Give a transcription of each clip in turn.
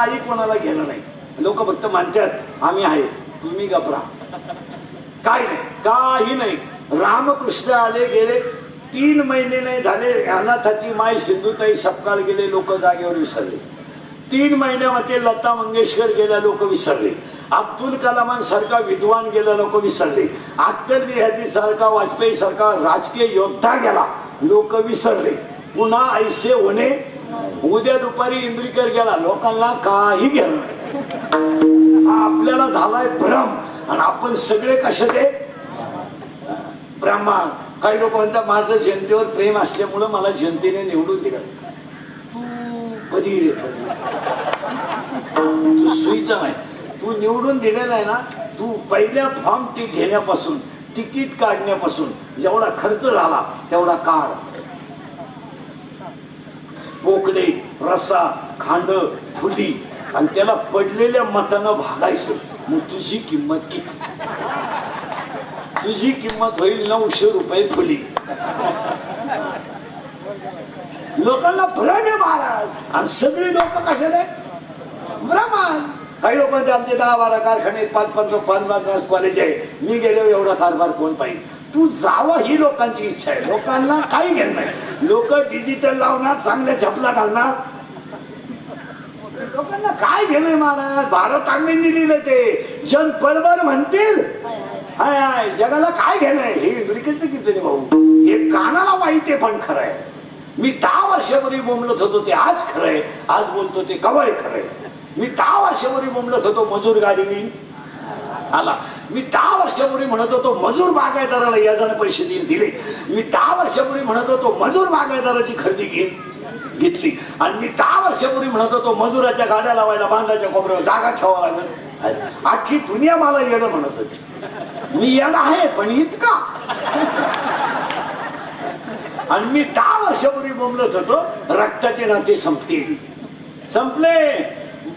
काही कोणाला घेणं नाही. लोक फक्त मानतात आम्ही आहे, तुम्ही गपरा. काय नाही, काही नाही. रामकृष्ण आले गेले 3 महिने नाही झाले, अनाथाची माय सिंधुताई सपकाळ गेले, लोक जागेवर विसरले. 3 महिन्यामध्ये लता मंगेशकर गेल्या, लोक विसरले. अब्दुल कलामांसारखा विद्वान गेला, लोक विसरले. अटल बिहारी सारखा, वाजपेयी सारखा राजकीय योद्धा गेला, लोक विसरले. पुन्हा ऐसे होणे. उद्या दुपारी इंद्रिकर गेला, लोकांना काही घेणं नाही. आपल्याला झालाय भ्रम आणि आपण सगळे कशाचे ब्रह्मा. काही लोक म्हणतात माझं जनतेवर प्रेम असल्यामुळं मला जनतेने निवडून दिलं. तू कधी रे, तू सुईचा नाही. तू निवडून दिलेला आहे ना, तू पहिल्या फॉर्म ती घेण्यापासून, तिकीट काढण्यापासून जेवढा खर्च झाला तेवढा काढ. बोकडे, रसा, खांड, फुली आणि त्याला पडलेल्या मतानं भागायचं. मग तुझी किंमत किती? तुझी किंमत होईल 900 रुपये फुली. लोकांना भ्रम आहे महाराज. आणि सगळी लोक कशाने भ्रमान. काही लोक आमचे 10-12 कारखाने, 5-5 कॉलेज आहे, मी गेलो एवढा कारभार कोण पाहिजे. तू जावं ही लोकांची इच्छा आहे, लोकांना काही घेणं नाही. लोक डिजिटल लावणार, चांगल्या चपला घालणार, लोकांना काय घेणं महाराज. भारत आम्ही लिहिलं ते जन पळवर म्हणतील, हाय हाय जगाला काय घेणं. हे इंद्रिकेचं किती भाऊ, हे कानाला वाईट आहे पण खरं आहे. मी 10 वर्षापूर्वी बोंबलत होतो ते आज खरंय, आज बोलतो ते कवय खरंय. मी 10 वर्षापूर्वी बोंबलत होतो मजूर गाडी घेईन आला. मी 10 वर्षापूर्वी म्हणत होतो मजूर बागायतदाराला याजाने पैसे दिले. मी 10 वर्षापूर्वी म्हणत होतो मजूर बागायतदाराची खरेदी घेतली. आणि मी 10 वर्षापूर्वी म्हणत होतो मजुराच्या गाड्या लावायला बांधाच्या कोपऱ्यावर जागा ठेवावं लागेल. अख्खी दुनिया मला येणं म्हणत होती. मी येणं आहे पण इतका. आणि मी 10 वर्षापूर्वी बोंबलत होतो रक्ताचे नाते संपतील. संपले.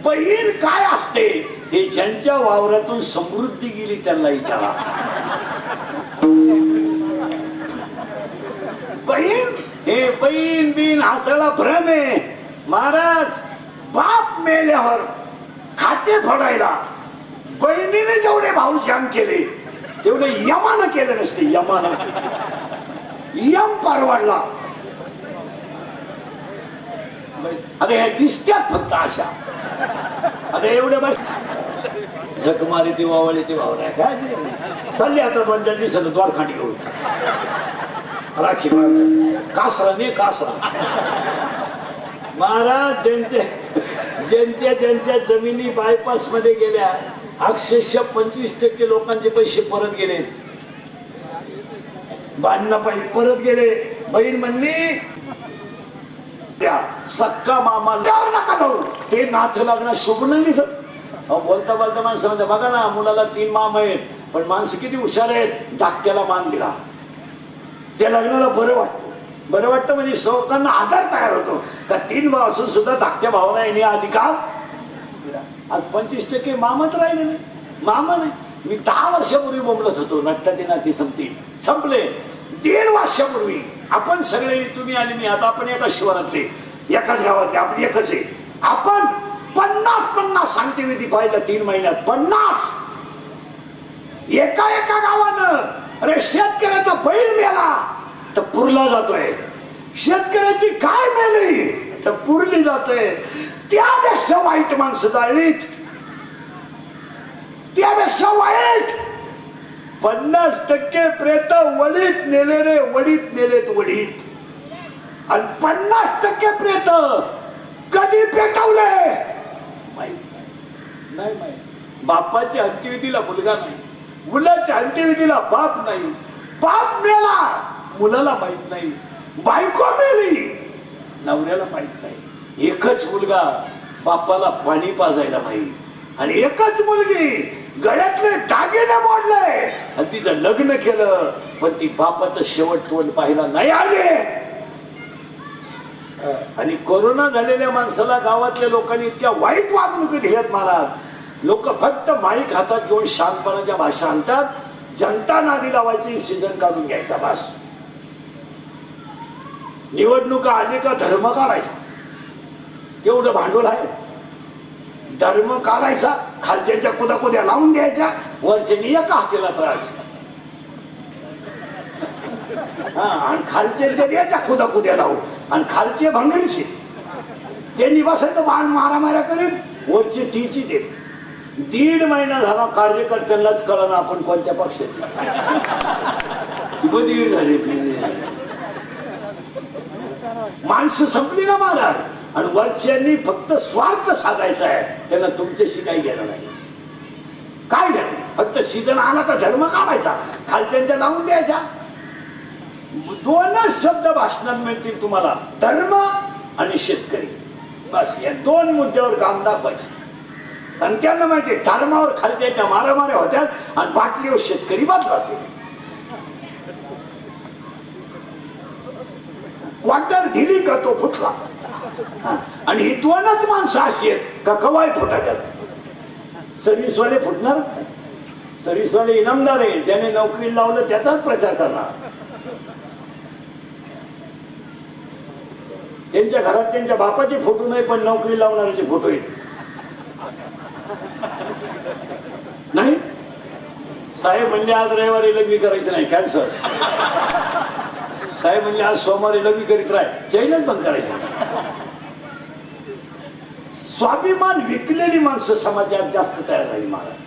बहीण काय असते हे ज्यांच्या वावरातून समृद्धी गेली त्यांना विचारा. बहीण, हे बहीण बिन हा सगळा भ्रम आहे महाराज. बाप मेल्यावर खाते फोडायला बहिणीने जेवढे भाऊ श्याम केले तेवढे यमानं केले नसते. यमानं यम परवडला. अरे हे दिसत्यात फक्त अशा. आता एवढे बस झक मारी ती वावळी ती वावळ्या काय चालली. आता 2-4 दिवसानं द्वारखांडी घेऊन राखी महाराज कासरा ने कासरा. महाराज ज्यांच्या जमिनी बायपास मध्ये गेल्या अक्षरशः 25% लोकांचे पैसे परत गेले. बांधणं पाहिजे परत गेले. बहीण म्हणली सक्का मामा नका जाऊ, ते नाथ लागणं शुभ नाही सर. बोलता बोलता माणसं म्हणते बघा ना मुलाला 3 मामा आहेत पण माणसं किती हुशार आहेत. धाकट्याला मान दिला, त्या लग्नाला बरं वाटतं. बरं वाटतं म्हणजे लोकांना आधार तयार होतो का 3 भाव असून सुद्धा धाकट्या भावाला येणे अधिकार. आज 25% मामा तर राहिले नाही. मामा नाही. मी 10 वर्षापूर्वी बोंबलत होतो रक्ताचे नाते संपले. 1.5 वर्षापूर्वी आपण सगळे, तुम्ही आणि मी, आता आपण एका शिवारातले, एकाच गावातले, आपण एकच आहे. आपण 50 शांतिविधी पाहिलं 3 महिन्यात. 50 एका गावानं. अरे शेतकऱ्याचा बैल मेला तर पुरला जातोय, शेतकऱ्याची काय मेली तर पुरली जातोय. त्यापेक्षा वाईट माणसं जाळलीत, त्यापेक्षा वाईट 50% प्रेत वडीत नेले रे, वडीत नेलेत वडीत. आणि 50% प्रेत कधी पेटवले माहित नाही. बापाच्या अंत्यविधीला मुलगा नाही, मुलाच्या अंत्यविधीला बाप नाही. बाप मेला मुलाला माहित नाही, बायको मेली नवऱ्याला माहित नाही. एकच मुलगा बापाला पाणी पाजायला माहित, आणि एकच मुलगी गळ्यातले दागिने मोडले आणि तिचं लग्न केलं पण ती बापाचं शेवट तोंड पाहायला नाही आले. आणि कोरोना झालेल्या माणसाला गावातल्या लोकांनी इतक्या वाईट वागणुकी दिल्यात महाराज. लोक फक्त माईक हातात घेऊन शांतपणाच्या भाषा आणतात. जनता नादी लावायची, सीझन काढून घ्यायचा बस. निवडणुका आली का धर्म काढायचा, तेवढं भांडवल आहे. धर्म काढायचा, खालच्याच्या कुद्या लावून द्यायच्या, वरच्यानी एका हातीला त्रास. आणि खालच्या द्यायच्या कुद्या लावून, आणि खालचे भंगडीचे त्यांनी बसायचं मारामाऱ्या करीत, वरचे टीची देत. 1.5 महिना झाला कार्यकर्त्यांनाच कळलं आपण कोणत्या पक्षात. 1.5 झाली. माणसं संपली ना महाराज. आणि वरच्यांनी फक्त स्वार्थ साधायचा आहे, त्यांना तुमच्याशी काही घेणं नाही. काय घेणं, फक्त सीजन आला तर धर्म काढायचा, खालच्यांच्या लावून द्यायचा. 2च शब्द भाषणात मिळतील तुम्हाला, धर्म आणि शेतकरी. बस या 2 मुद्द्यावर काम दाखवायचं. आणि त्यांना माहिती धर्मावर खालच्याच्या मारामाऱ्या होत्या आणि बाटलीवर शेतकरी बदलाते. क्वार्टर दिली का तो फुटला. आणि ही 2च माणसं अशी आहेत का कवाय फुटायच्यात. सर्व्हिसवाले फुटणारच नाही. सर्व्हिसवाले इनामदार आहे, ज्याने नोकरी लावलं त्याचाच प्रचार करणार. त्यांच्या घरात त्यांच्या बापाचे फोटो नाही, पण नोकरी लावणाऱ्याचे फोटो आहेत. नाही साहेब म्हणले आज रविवारी लग्न करायचं नाही, कॅन्सर. साहेब म्हणले आज सोमवारी लग्न करीत राह, चैनच बंद करायचं. स्वाभिमान विकलेली माणसं समाजात जास्त तयार झाली महाराज.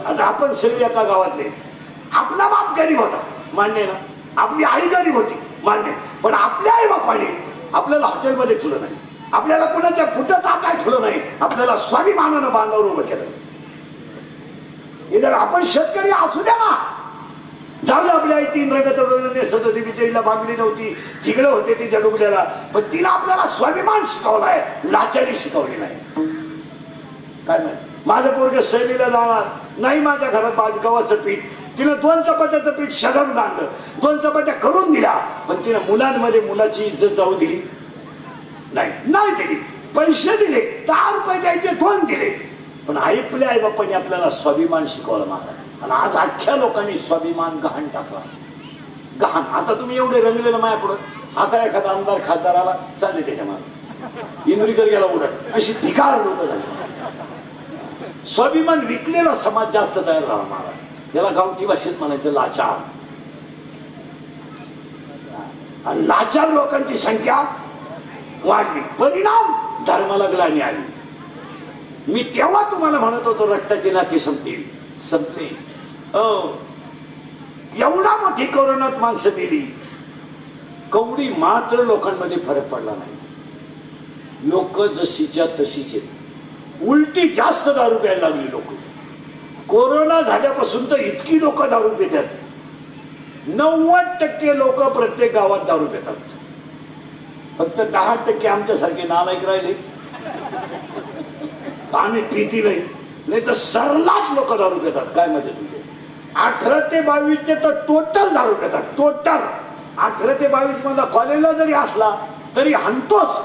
आता आपण सगळे एका गावातले. आपला बाप गरीब होता मान्य ना, आपली आई गरीब होती मान्य, पण आपल्या आई बापाने आपल्याला हॉटेलमध्ये ठेवलं नाही, आपल्याला कोणाच्या कुठं चाकाय ठेवलं नाही, आपल्याला स्वाभिमानानं बांधावर उभं केलं. इधर आपण शेतकरी असू द्या ना, झालं आपल्या आई 3 रगत नेसत होती, बिचारीला मागणी नव्हती, तिकडे होते तिच्या डुबल्याला, पण तिला आपल्याला स्वाभिमान शिकवलाय, लाचारी शिकवली नाही. काय नाही माझं पोरग सहलीला जाणार नाही, माझ्या घरात गव्हाचं पीठ, तिनं 2 चपात्याचं पीठ शगम आणलं, 2 चपात्या करून दिल्या, पण तिनं मुलांमध्ये मुलाची इज्जत जाऊ दिली नाही दिली. पैसे दिले, 10 रुपये द्यायचे 2 दिले, पण आपल्या आई बापांनी आपल्याला स्वाभिमान शिकवला महाराज. आणि आज अख्ख्या लोकांनी स्वाभिमान गहाण टाकला. गहाण. आता तुम्ही एवढे रंगलेलं माया पुढं, आता एखादा आमदार खासदार आला चालले त्याच्या मागे, इंद्रिकर गेला उडत, अशी भिकार लोक झाली. स्वाभिमान विकलेला समाज जास्त तयार झाला महाराज. त्याला गावठी भाषेत म्हणायचं लाचार. आणि लाचार लोकांची संख्या वाढली, परिणाम धर्माला ग्लानी आली. मी तेव्हा तुम्हाला म्हणत होतो रक्ताची नाती संपली. एवढा मोठी कोरोनात माणसं मेली, कवडी मात्र लोकांमध्ये फरक पडला नाही. लोक जशीच्या तशीच आहेत. उलटी जास्त दारू प्यायला लागली लोक. कोरोना झाल्यापासून तर इतकी लोक दारू पितात. 90% लोक प्रत्येक गावात दारू पितात. फक्त 10% आमच्यासारखे नालायक राहिले, आम्ही पिती नाही तर सरलाच लोक दारू पितात. काय मध्ये तुझे 18 ते 22 तर टोटल दारू पितात. टोटल 18 ते 22 मधला कॉलेजला जरी असला तरी हंतोच.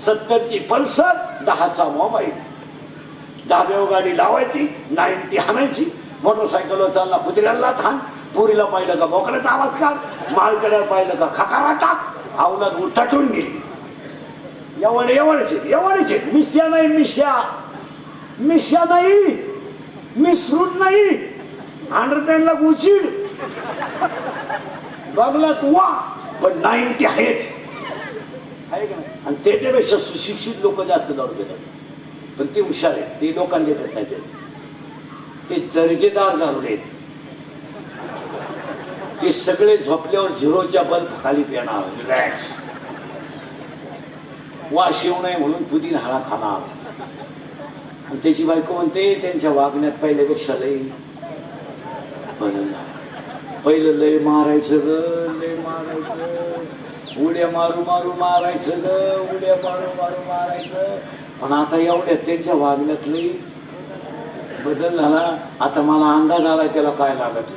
70ची पल्सर, 10चा मोबाईल, धाब्यावर गाडी लावायची, 90 हाणायची, मोटरसायकलवर चालला कुत्र्याला थांब, पुरीला पाहिलं का बोकड्याचा आवाज काढ, माळकऱ्याला पाहिलं का खकारा टाक, अवलाद उलटून गेली. एवढेच मिश्या नाही, मिश्या नाही, मिसरूट नाही, अंडरपॅनला गुचिड बघला तुवा, पण 90 आहेच. आहे का नाही? आणि त्याच्यापेक्षा सुशिक्षित लोक जास्त दारू देतात, पण ते हुशार आहेत, ते लोकांना देतात नाही, ते दर्जेदार दारू देत. ते सगळे झोपल्यावर 0च्या बल्ब खाली पिणार, रिलॅक्स. वास येऊ नये म्हणून पुदीन हाळा खाणार. आणि त्याची बायको म्हणते त्यांच्या वागण्यात पहिल्यापेक्षा लय बदलला. पहिलं लय मारायचं ग, लय मारायचं, उड्या मारू मारू मारायचं ग, उड्या मारू मारू मारायचं. पण आता एवढ्यात त्यांच्या वागण्यात लय बदल झाला. आता मला अंदाज आलाय त्याला काय लागत.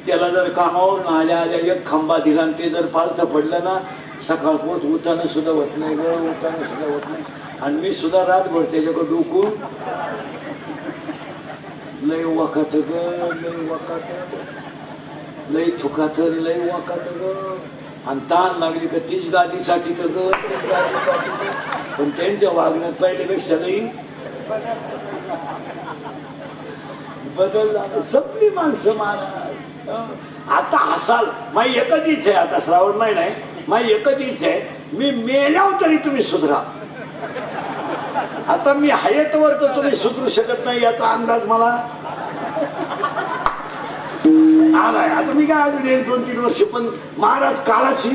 त्याला जर कामावरून आल्या आल्या 1 खांबा दिला आणि ते जर पालथं पडलं ना, सकाळ पोट उतानं सुद्धा होत नाही ग, उतानं सुद्धा होत नाही. आणि मी सुद्धा रातभर त्याच्याकडे डोकून लय वखत ग, लय वखत, लय थुकात, लय वखत ग. आणि ताण लागली का तीच गादीसाठी तर ग तीच गादीसाठी पण त्यांच्या वागण्यात पहिल्यापेक्षा नाही बदल झाला. संपली माणसं महाराज. आता हसाल. माझी एकच इच्छा आहे, आता श्रावण महिना आहे, माझी एकच इच्छा आहे, मी मेल्यावर तरी तुम्ही सुधरा. आता मी हयतवर तर तुम्ही सुधरू शकत नाही याचा अंदाज मला आलाय. आता मी काय अजून 1-2-3 वर्ष, पण महाराज काळाची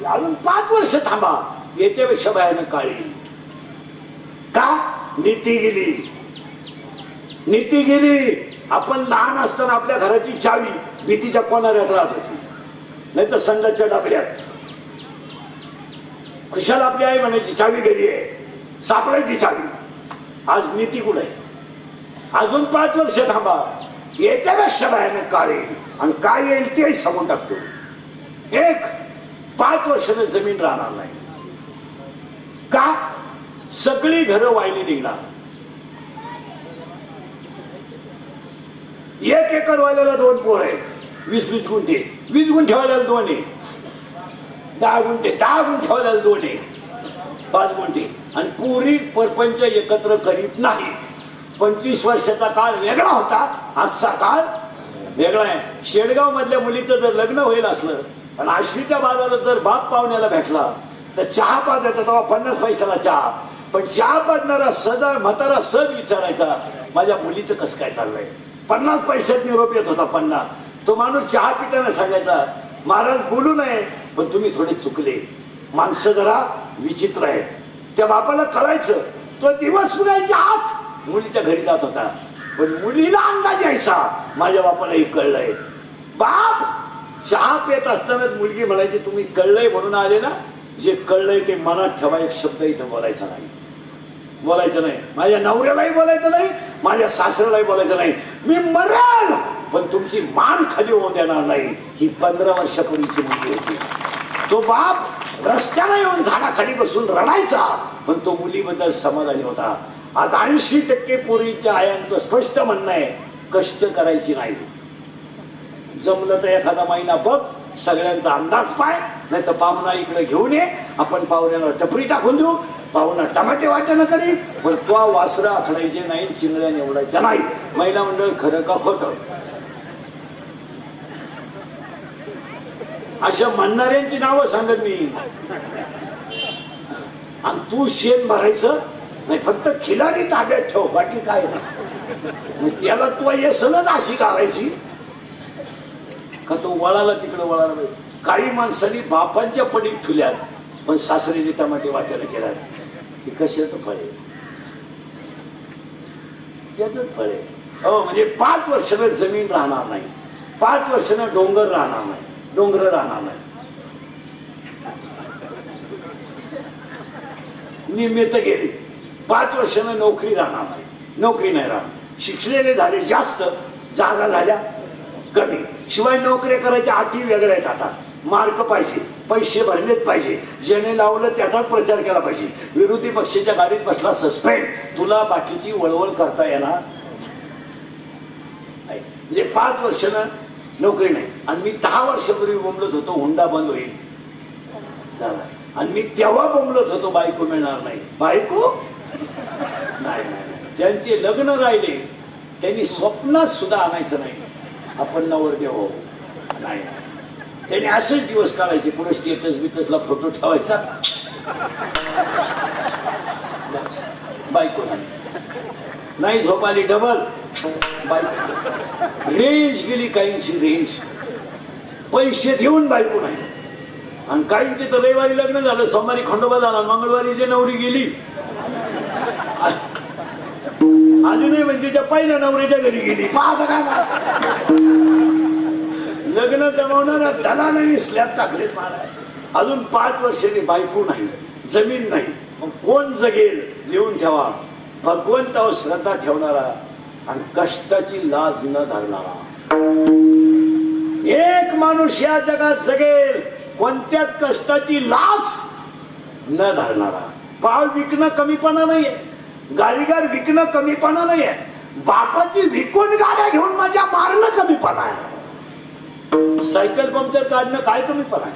अजून 5 वर्ष थांबा, याच्यापेक्षा भयानक काळी. का? नीती गेली, नीती गेली. आपण लहान असताना आपल्या घराची चावी भीतीच्या कोणाऱ्यात राहत होती, नाही तर संडासच्या डबड्यात. खुशाल आपली आई म्हणायची चावी घरी आहे, सापडायची चावी. आज नीती कुठे आहे? अजून 5 वर्ष थांबा, याच्यापेक्षा भयानक काळ येईल. आणि काय येईल ते सांगून टाकतो. 5 वर्षाने जमीन राहणार नाही. का? सगळी घरं वाहिली निघणार. 1 एकर वाल्याला 2 पोर आहे, 20-20 गुंठे, 20 गुंठे वाल्याला 2 आहे, 10 गुंठे, 10 गुंठे वाल्याला 2 आहे, 5 गुंठे. आणि पुरी परपंच एकत्र करीत नाही. 25 वर्षाचा काळ वेगळा होता, आजचा काळ वेगळा आहे. शेडगाव मधल्या मुलीचं जर लग्न होईल असलं आणि आश्वीच्या बाजारात जर बाप पाहुण्याला भेटला तर चहा पाच येतात, तेव्हा 50 पैशाला चहा. पण चहा पाजणारा सदा म्हातारा सहज विचारायचा, माझ्या मुलीचं कसं काय चाललंय. 50 पैशात निरोप येत होता. 50. तो माणूस चहा पिताना सांगायचा, महाराज बोलू नये पण तुम्ही थोडे चुकले, माणसं जरा विचित्र आहेत. त्या बापाला कळायचं. तो दिवस सुनायच्या आत मुलीच्या घरी जात होता, पण मुलीला अंदाज यायचा, माझ्या बापालाही कळलंय. बाप चहा पेत असतानाच मुलगी म्हणायची, तुम्ही कळलंय म्हणून आले ना, जे कळलंय ते मनात ठेवा, एक शब्द इथं बोलायचा नाही, बोलायचं नाही. माझ्या नवऱ्यालाही बोलायचं नाही, माझ्या सासऱ्यालाही बोलायचं नाही. मी मरेल पण तुमची मान खाली होऊ देणार नाही. ही 15 वर्षापूर्वीची मुलगी होती. तो बाप रस्त्याला येऊन झाडाखाली बसून रडायचा, पण तो मुलीबद्दल समाधानी होता. आज 80% पूर्वीच्या आयांचं स्पष्ट म्हणणं आहे, कष्ट करायची नाही. जमलं तर एखादा महिना बघ, सगळ्यांचा अंदाज पाय, नाही तर पाहुणा इकडे घेऊन ये, आपण पाहुण्याला टपरी टाकून देऊ, पाहुणा टमाटे वाटणं करी, पण तो वासरं आखडायचे नाही, चिंगड्या निवडायच्या नाही. महिला मंडळ खरं का खोटं? अशा म्हणणाऱ्यांची नावं सांगत मी. आणि तू शेण भरायचं नाही, फक्त खिलारी ताब्यात ठेव, बाकी काय नाही. त्याला तू येसनच अशी घालायची का तो वळाला तिकडे वळाला. काही माणसांनी बापांच्या पडीत ठुल्यात, पण सासरीचे टमाटे वाट्याला केला. हे कशात फळे, त्यातच फळे. हो, म्हणजे 5 वर्षानं जमीन राहणार नाही, 5 वर्षानं डोंगर राहणार नाही, डोंगर राहणार नाही. निमित्त गेले. 5 वर्षानं नोकरी राहणार नाही, नोकरी नाही राहणार. शिक्षलेले झाले जास्त, जागा झाल्या कमी. शिवाय नोकऱ्या करायच्या अटी वेगळ्या आहेत. आता मार्क पाहिजे, पैसे भरलेच पाहिजे, ज्याने लावलं त्याचाच प्रचार केला पाहिजे. विरोधी पक्षाच्या गाडीत बसला सस्पेंड, तुला बाकीची वळवळ करता येणार नाही. म्हणजे 5 वर्षानं नोकरी नाही. आणि मी 10 वर्षापूर्वी बोंबलत होतो हुंडा बंद होईल झाला, आणि मी तेव्हा बोंबलत होतो बायको मिळणार नाही. बायको नाही, ज्यांचे लग्न राहिले त्यांनी स्वप्नात सुद्धा आणायचं नाही आपण नवरदेव नाही. त्यांनी असेच दिवस काढायचे, पुढे स्टेटस बिटसला फोटो ठेवायचा. बायको नाही, झोप आली डबल, बायको रेंज गेली, काहींची रेंज, पैसे देऊन बायको नाही. आणि काहींचे तर रविवारी लग्न झालं, सोमवारी खंडोबा झाला, मंगळवारी जे नवरी गेली आली नाही, म्हणजे त्या पहिल्या नवऱ्याच्या घरी गेली. लग्न जमवणारा दलालांनी स्लॅब टाकलेत महाराज. अजून 5 वर्षांनी बायको नाही, जमीन नाही, मग कोण जगेल? लिहून ठेवा. भगवंतावर श्रद्धा ठेवणारा आणि कष्टाची लाज न धरणारा एक माणूस या जगात जगेल, कोणत्याच कष्टाची लाज न धरणारा. पाव विकणं कमीपणा नाहीये, गाडीगार विकणं कमीपणा नाहीये, बापाची विकून गाड्या घेऊन माझ्या मारणं कमीपणा आहे. सायकल पंक्चर काढणं काय कमी पण आहे.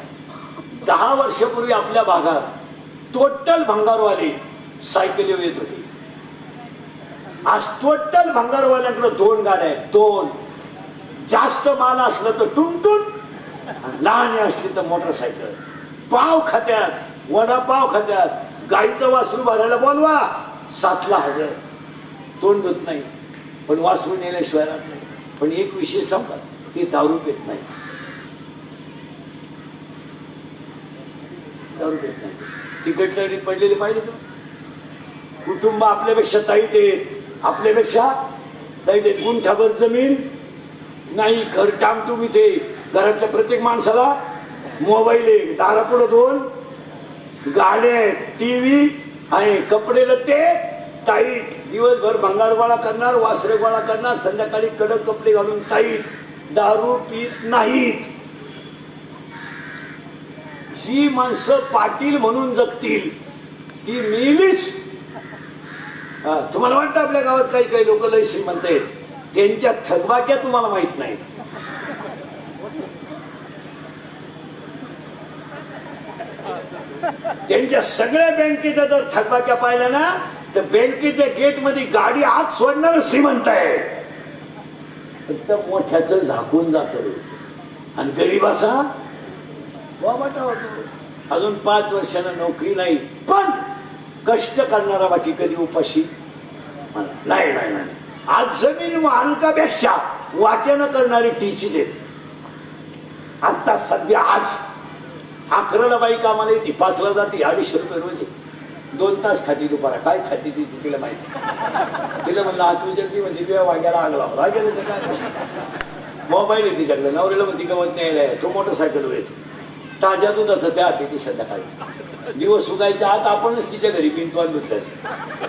10 वर्षापूर्वी आपल्या भागात टोटल भंगारवाले सायकलीवर येत होते. आज टोटल भंगारवाल्यांकडे 2 गाड्या आहेत. 2. जास्त माल असलं तर टुनटुन, लहान असली तर मोटरसायकल. पाव खात्यात, वडापाव खात्यात, गाईचं वासरू भरायला बोलवा 7ला हजर. तोंड धुत नाही पण वासरू नेल्याशिवाय राहत नाही. पण एक विशेष सांगा, ते दारू पित नाही. दारू पित नाही. तिकट तरी पडलेले पाहिजे तो. कुटुंब आपल्यापेक्षा ताईत आहेत, आपल्यापेक्षा ताईत आहेत. गुंठाभर जमीन नाही, घर टामटूम इथे. घरातल्या प्रत्येक माणसाला मोबाईल आहे, दारापुढं 2 गाड्या आहेत, टीव्ही आहे, कपडे लत्ते टाईट. दिवसभर भंगार गोळा करणार, वासरे गोळा करणार, संध्याकाळी कडक कपडे घालून टाईट. दारू पीत नाहीत. जी माणसं पाटील म्हणून जगतील ती मेलीच. तुम्हाला वाटतं आपल्या गावात काही काही लोक लय श्रीमंत आहेत, त्यांच्या थकबाक्या तुम्हाला माहित नाही. त्यांच्या सगळ्या बँकेच्या जर थकबाक्या पाहिल्या ना तर बँकेच्या गेट मध्ये गाडी आत सोडणार श्रीमंत आहे. फक्त मोठ्याच झाकून जात आणि गरीबाचा वाटा होतो. अजून 5 वर्षांना नोकरी नाही पण कष्ट करणारा बाकी कधी उपाशी नाही. नाही नाही. आज जमीन मालकापेक्षा वाट्यानं करणारी टीची देत. आता सध्या आज 11ला बाई कामाला येते, 5ला जाते, 250 रुपये रोज. 2 तास खाती दुपारा. काय खाती तिची तिला माहिती. तिला म्हणलं आत विचारती म्हणजे तुझ्या वाग्याला आग लावला. वाग्याला काय मोबाईल आहे तिच्याकडे. नवऱ्याला म्हणती गवत न्यायला तो मोटरसायकलवर येतो. ताज्या दुधाचं त्या ती संध्याकाळी. दिवस सुगायच्या आत आपणच तिच्या घरी पिंतवान धुतल्याच.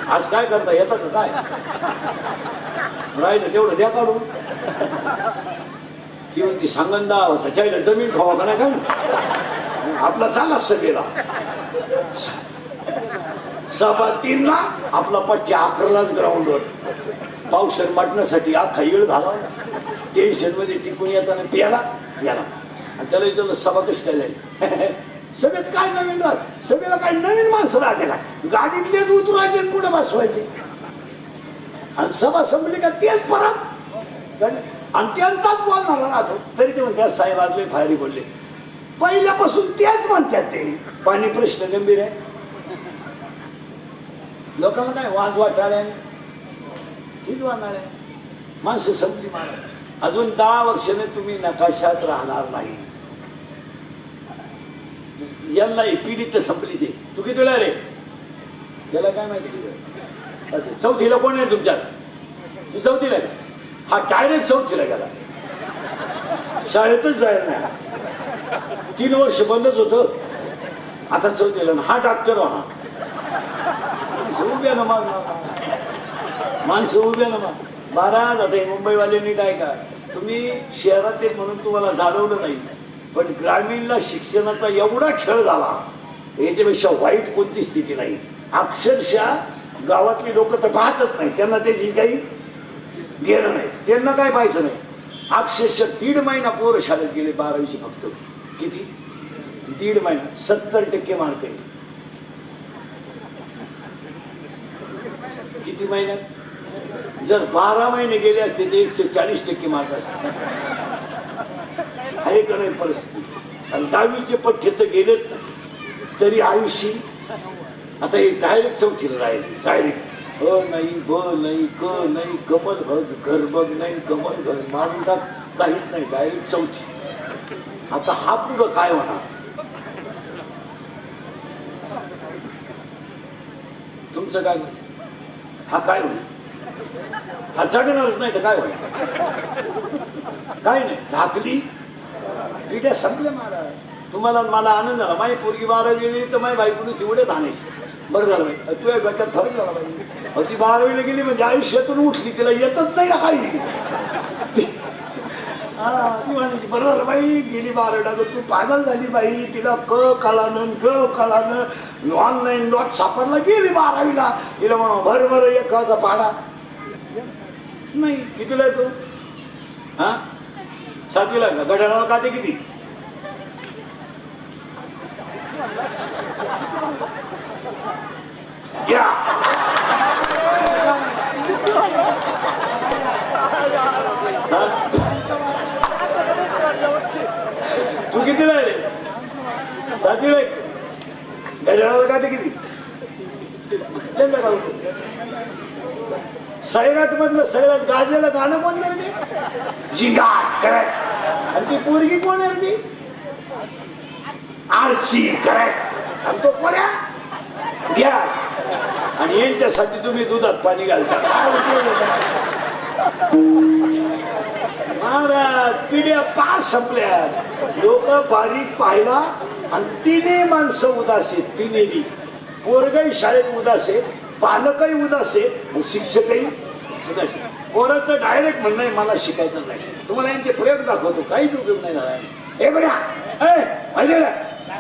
आज काय करता येतं का काय राहिलं तेवढं द्या काढून. ती म्हणती सांगंदा होता त्याला जमीन खावा का नाही का आपला चालला सगळेला. 3:15ला आपला पट्टी 11लाच ग्राउंडवर. पावसर माटण्यासाठी अख्खा येळ झाला. टेन्शन मध्ये टिकून येताना प्याला याला. आणि त्याला विचारलं सभा कशी काय झाली. सगळ्यात काय नवीन राहत. सगळ्याला काही नवीन माणसं राहते का. गाडीतलेच उतरायचे पुढे बसवायचे आणि सभा संपली का तेच परत आणि त्यांचाच बोलणारा राहतो. तरी ते म्हणतात साहेब आजले फायरी बोलले. पहिल्यापासून तेच म्हणतात. ते पाणी प्रश्न गंभीर आहे. लोकांना काय वाज वाटायला शिजवाणार आहे. माणसं संपली मारा. अजून 10 वर्षाने तुम्ही नकाशात राहणार नाही. यांना पिढी तर संपलीच आहे. तू कितीला रे त्याला काय माहिती. 4थीला कोण आहे तुमच्यात. तू 4थीला आहे. हा डायरेक्ट 4थीला गेला. शाळेतच जायला नाही. 3 वर्ष बंदच होत. आता 4थीला. हा डॉक्टर होणार. उभ्या ना माणसं उभ्या ना 12 जाते. मुंबईवाल्यांनी काय का तुम्ही शहरात येत म्हणून तुम्हाला जाणवलं नाही पण ग्रामीणला शिक्षणाचा एवढा खेळ झाला याच्यापेक्षा वाईट कोणती स्थिती नाही. अक्षरशः गावातली लोक तर पाहतच नाही. त्यांना त्याची काही घेणं नाही. त्यांना काय पाहायचं नाही. अक्षरशः 1.5 महिना पोरं शाळेत गेले 12वीचे फक्त. किती 1.5 महिना 70% मार्क आहे. किती महिन्यात जर 12 महिने गेले असते तर 140% मार्क असते. आहे का नाही परिस्थिती. आणि 10वीचे पठ्य तर गेलेच नाही तरी आयुष्य. आता हे डायरेक्ट 4थीला राहिले. डायरेक्ट अ नाही ब नाही क नाही कमल भग घर बघ नाही कमल घर मारून टाक काहीच नाही. डायरेक्ट 4थी. आता हा पुढं काय होणार. तुमचं काय म्हणत. हा काय होईल. हा जगणारच नाही तर काय होईल. काय नाही. झाकली पिढ्या संपल्या महाराज. तुम्हाला मला आनंद झाला. माझी पोरगी 12वी गेली तर माझी बायकोने तेवढेच आणायची. बरं झालं माहिती तुझ्या डोक्यात फरक झाला पाहिजे. ती 12वीला गेली म्हणजे आयुष्यातून उठली. तिला येतच नाही ना काही. ती म्हणायची बरं झालं बाई गेली 12वीला तर तू पागल झाली बाई. तिला कळानं ग कळानं ऑनलाईन लॉट सापडला. गेली 12वीला. तिला म्हणा भर एखादा पाडा नाही. कितीला येतो. हा सातवीला घड्याळाला काटे किती? या तू कितीला रे? सातवीला घड्याळाला काटे किती? सैराट मधलं सैराट गाजलेलं गाणं कोण करते? जिंगाट करेक्ट. आणि ती पोरगी कोण आहे ती? आरची करेक्ट. आणि तो कोण्या घ्या. आणि यांच्यासाठी तुम्ही दुधात पाणी घालता. काय महाराज पिढ्या पार संपल्या. लोक बारीक पाहिला आणि तिने माणसं उदास आहेत. तिने पोरगही शाळेत उदास आहे, पालकही उदास आहे, शिक्षकही उदास आहे. पोराचं डायरेक्ट म्हणणं आहे मला शिकायचं नाही. तुम्हाला यांचे प्रयोग दाखवतो, काहीच उपयोग नाही झाला. हे बऱ्या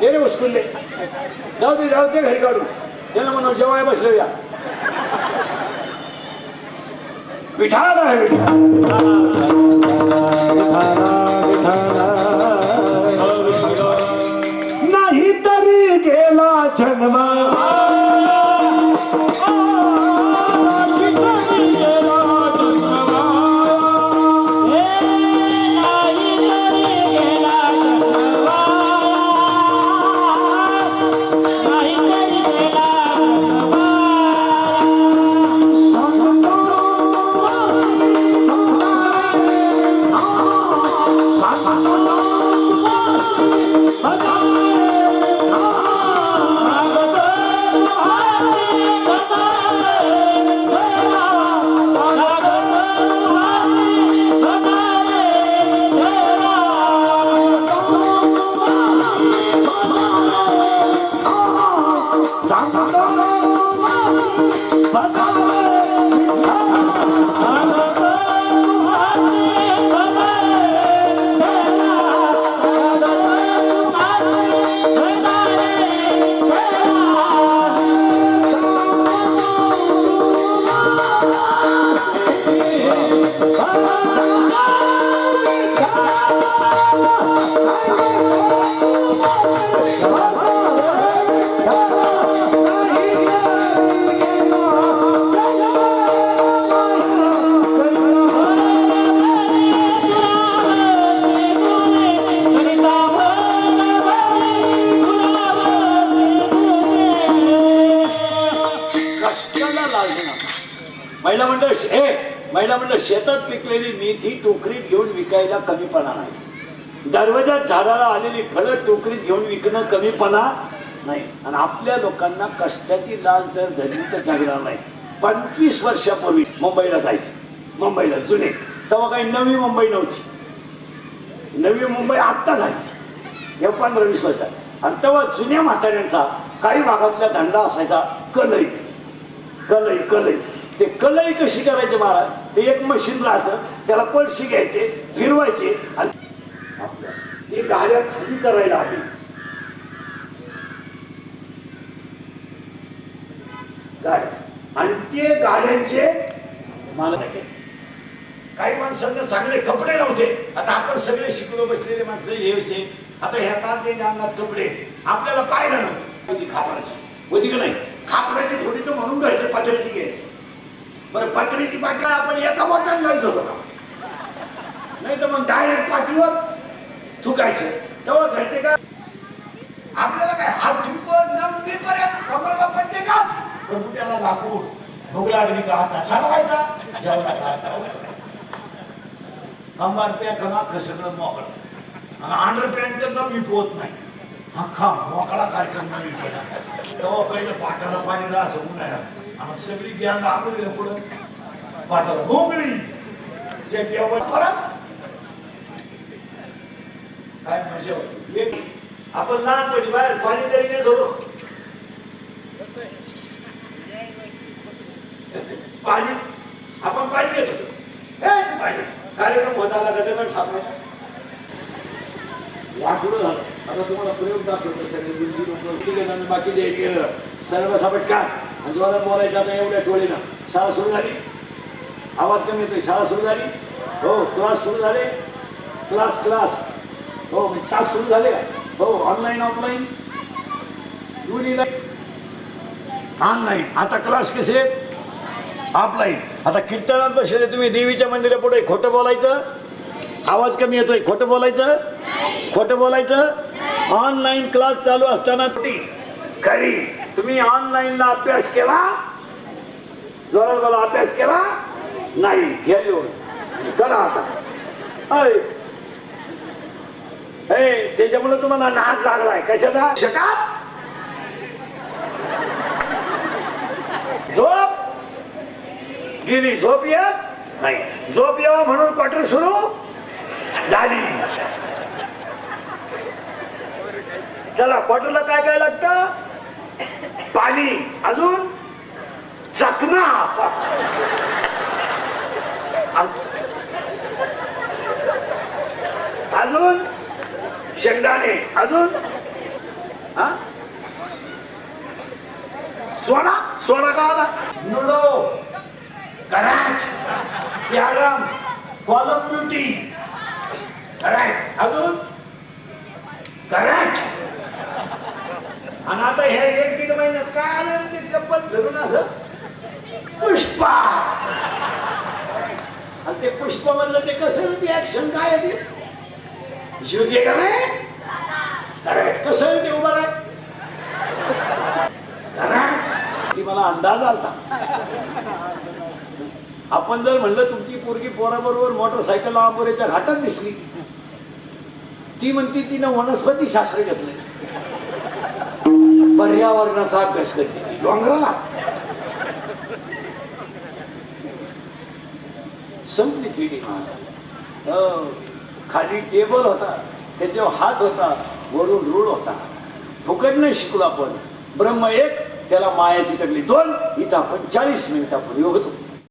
रे उस्कुल्ले जाऊ दे घरी काढू. त्याला म्हणा जेवाय बसले या. विठाला आहे नाही तरी गेला जन्म. महिला मंडळ शेतात पिकलेली मेथी टोकरीत घेऊन विकायला कमीपणा नाही. दरवाजात झाडाला आलेली फळं टोकरीत घेऊन विकणं कमीपणा नाही. आणि आपल्या लोकांना कष्टाची लाज दर धरली तर जगणार नाही. 25 वर्षापूर्वी मुंबईला जायचं. मुंबईला जुने तेव्हा काही नवी मुंबई नव्हती. नवी मुंबई आत्ता झाली या 15-20 वर्षात. आणि तेव्हा जुन्या म्हाताऱ्यांचा काही भागातला धंदा असायचा कलई. कलई कलई ते कलई कशी करायची महाराज? ते एक मशीन राहायचं, त्याला पळशी घ्यायचे, फिरवायचे आणि आपल्या ते गाड्या खाली करायला आली. गाड्या आणि ते गाड्यांचे मला काही माणसांना चांगले कपडे नव्हते. आता आपण सगळे शिकलो बसलेले माणसं हे आता ह्या तात्याच्या अंगात कपडे आपल्याला पाहायला नव्हते. होती खापराची होती की नाही? खापराची थोडी तर म्हणून घ्यायचे, पातळीची घ्यायची. बरं पत्रीची पाठी आपण एका बोटाने लावत होतो का? नाही तर मग डायरेक्ट पाठीवर थुकायचं. तेव्हा घरचे का आपल्याला काय हात थुकत नव्हते पर्यंत कमराला पडते काच बुट्याला लाकूड भूक लागली का हात चालवायचा. जेवला कंबार प्या कमा सगळं मोकळं आणि अंडर पॅन्ट तर न विकवत नाही. अख्खा मोकळा कार्यक्रम न विकला. तेव्हा पहिलं पाटाला पाणी राहत उन्हाळ्यात आणि सगळी गॅंग आगळी पुढं पाटाला भोगली परत काय मजा होती. आपण लहानपणी बाहेर पाणी तरी नेत होतो. पाणी आपण पाणी घेत होतो. हेच पाणी कार्यक्रम होता आला गदगड सापडायला वाटलं झालं. आता तुम्हाला प्रयोग दाखवतो सगळे बाकी द्यायचे सर्व सापट का आणि जोरात बोलायचं. आता एवढ्या टोळीनं शाळा सुरू झाली. आवाज कमी येतोय. शाळा सुरू झाली. हो क्लास सुरू झाले. क्लास क्लास हो तास सुरू झाले का हो ऑनलाईन ऑफलाईन दोन्हीला ऑनलाईन आता क्लास कसे ऑफलाईन आता कीर्तनात बसले तुम्ही देवीच्या मंदिरापुढे खोटं बोलायचं आवाज कमी येतोय खोटं बोलायचं ऑनलाईन क्लास चालू असताना खरी तुम्ही ऑनलाईनला अभ्यास केला जोरात बोला अभ्यास केला नाही घ्या लिहून करा आता त्याच्यामुळे तुम्हाला नाच लागलाय कशाचा शकात झोप गेली झोप येत नाही झोप यावं म्हणून क्वार्टर सुरू झाली चला क्वार्टरला काय काय लागतं पाणी अजून चकना अजून शेंगदाणे अजून सोडा का आला ludo current carrom call of duty current अजून करंट आणि आता हे 1-1.5 महिन्यात काय आलं ते चप्पल धरून असं पुष्पा आणि ते पुष्प म्हणलं ते कसं ती ऍक्शन काय आहे ती जीव दे का नाही अरे कसं ते उभं राह ती मला अंदाज आलता आपण जर म्हणलं तुमची पोरगी पोराबरोबर मोटरसायकल आंबोरेच्या घाटात दिसली ती म्हणती तिनं वनस्पती शास्त्र घेतलंय पर्यावरणाचा अभ्यास करते ती डोंगराला संपली पिढी खाली टेबल होता त्याच्यावर हात होता वरून रूळ होता फुकट नाही शिकलो आपण ब्रह्म एक त्याला मायाची तकली 2 इथं आपण 40 मिनिटापूर्वी होतो